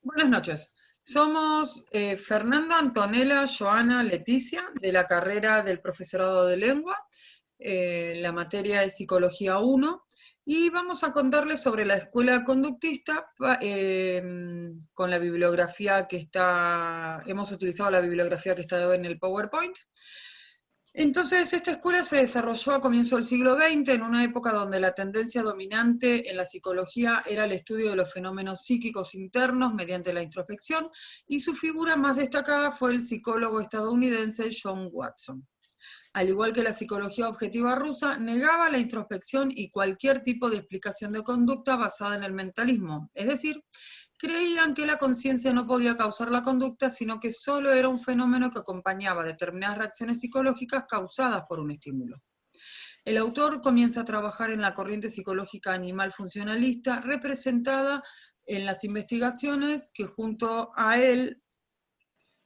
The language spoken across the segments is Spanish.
Buenas noches. Somos Fernanda, Antonella, Joana, Leticia, de la carrera del Profesorado de Lengua. La materia es Psicología 1, y vamos a contarles sobre la escuela conductista con la bibliografía que está, hemos utilizado la bibliografía que está en el PowerPoint. Entonces, esta escuela se desarrolló a comienzos del siglo XX, en una época donde la tendencia dominante en la psicología era el estudio de los fenómenos psíquicos internos mediante la introspección, y su figura más destacada fue el psicólogo estadounidense John Watson. Al igual que la psicología objetiva rusa, negaba la introspección y cualquier tipo de explicación de conducta basada en el mentalismo, es decir, creían que la conciencia no podía causar la conducta, sino que solo era un fenómeno que acompañaba determinadas reacciones psicológicas causadas por un estímulo. El autor comienza a trabajar en la corriente psicológica animal funcionalista, representada en las investigaciones que junto a él,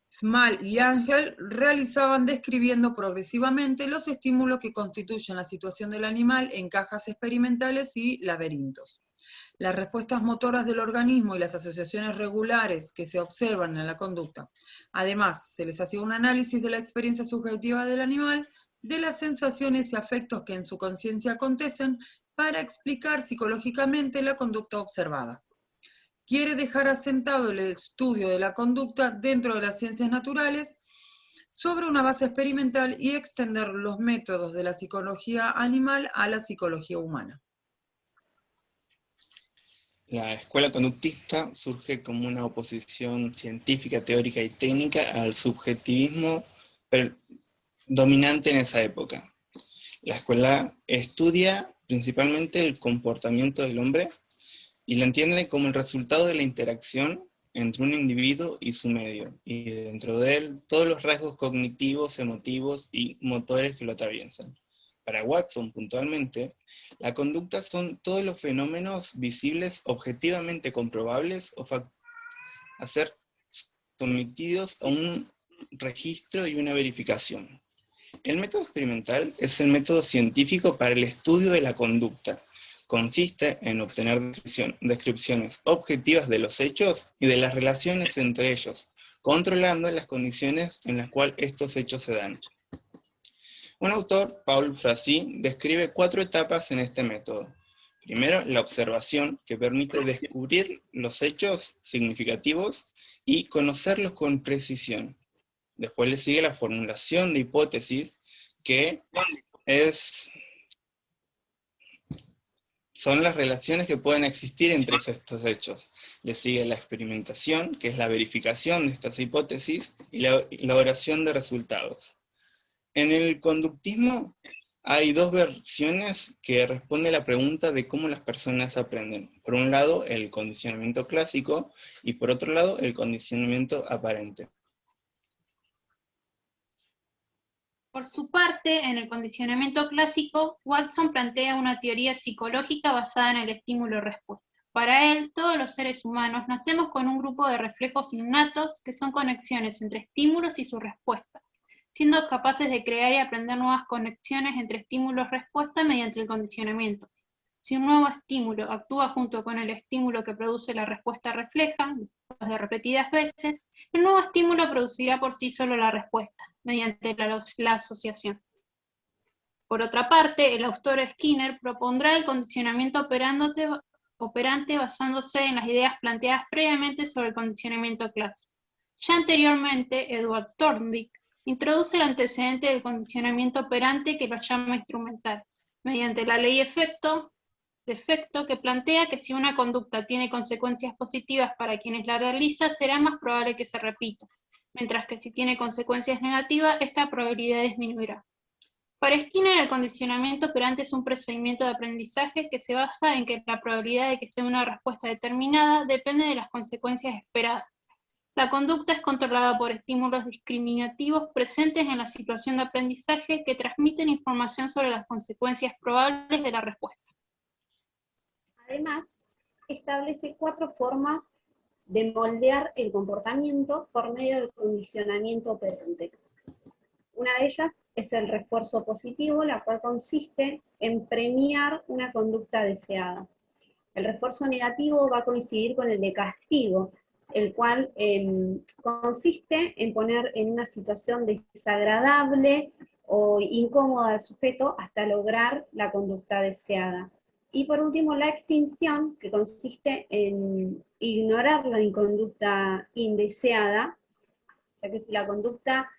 Small y Ángel realizaban, describiendo progresivamente los estímulos que constituyen la situación del animal en cajas experimentales y laberintos. Las respuestas motoras del organismo y las asociaciones regulares que se observan en la conducta. Además, se les hacía un análisis de la experiencia subjetiva del animal, de las sensaciones y afectos que en su conciencia acontecen, para explicar psicológicamente la conducta observada. Quiere dejar asentado el estudio de la conducta dentro de las ciencias naturales sobre una base experimental y extender los métodos de la psicología animal a la psicología humana. La escuela conductista surge como una oposición científica, teórica y técnica al subjetivismo dominante en esa época. La escuela estudia principalmente el comportamiento del hombre y lo entiende como el resultado de la interacción entre un individuo y su medio, y dentro de él todos los rasgos cognitivos, emotivos y motores que lo atraviesan. Para Watson, puntualmente, la conducta son todos los fenómenos visibles objetivamente comprobables a ser sometidos a un registro y una verificación. El método experimental es el método científico para el estudio de la conducta. Consiste en obtener descripciones objetivas de los hechos y de las relaciones entre ellos, controlando las condiciones en las cuales estos hechos se dan. Un autor, Paul Frazee, describe 4 etapas en este método. Primero, la observación, que permite descubrir los hechos significativos y conocerlos con precisión. Después le sigue la formulación de hipótesis, que son las relaciones que pueden existir entre estos hechos. Le sigue la experimentación, que es la verificación de estas hipótesis, y la elaboración de resultados. En el conductismo hay 2 versiones que responden a la pregunta de cómo las personas aprenden. Por un lado, el condicionamiento clásico, y por otro lado, el condicionamiento aparente. Por su parte, en el condicionamiento clásico, Watson plantea una teoría psicológica basada en el estímulo-respuesta. Para él, todos los seres humanos nacemos con un grupo de reflejos innatos que son conexiones entre estímulos y su respuesta, siendo capaces de crear y aprender nuevas conexiones entre estímulos-respuesta mediante el condicionamiento. Si un nuevo estímulo actúa junto con el estímulo que produce la respuesta refleja, después de repetidas veces, el nuevo estímulo producirá por sí solo la respuesta, mediante la asociación. Por otra parte, el autor Skinner propondrá el condicionamiento operante basándose en las ideas planteadas previamente sobre el condicionamiento clásico. Ya anteriormente, Edward Thorndike introduce el antecedente del condicionamiento operante que lo llama instrumental, mediante la ley de efecto que plantea que si una conducta tiene consecuencias positivas para quienes la realizan, será más probable que se repita, mientras que si tiene consecuencias negativas, esta probabilidad disminuirá. Para Skinner, el condicionamiento operante es un procedimiento de aprendizaje que se basa en que la probabilidad de que sea una respuesta determinada depende de las consecuencias esperadas. La conducta es controlada por estímulos discriminativos presentes en la situación de aprendizaje que transmiten información sobre las consecuencias probables de la respuesta. Además, establece 4 formas de moldear el comportamiento por medio del condicionamiento operante. Una de ellas es el refuerzo positivo, la cual consiste en premiar una conducta deseada. El refuerzo negativo va a coincidir con el de castigo, el cual consiste en poner en una situación desagradable o incómoda al sujeto hasta lograr la conducta deseada. Y por último, la extinción, que consiste en ignorar la conducta indeseada, ya que si la conducta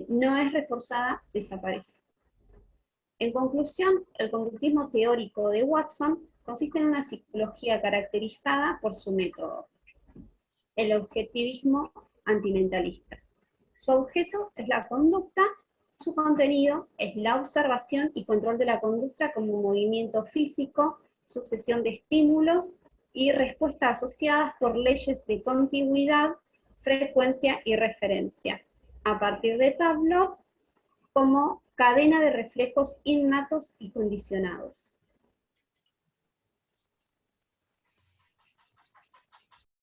no es reforzada, desaparece. En conclusión, el conductismo teórico de Watson consiste en una psicología caracterizada por su método, el objetivismo antimentalista. Su objeto es la conducta, su contenido es la observación y control de la conducta como movimiento físico, sucesión de estímulos y respuestas asociadas por leyes de contigüidad, frecuencia y referencia, a partir de Pavlov como cadena de reflejos innatos y condicionados.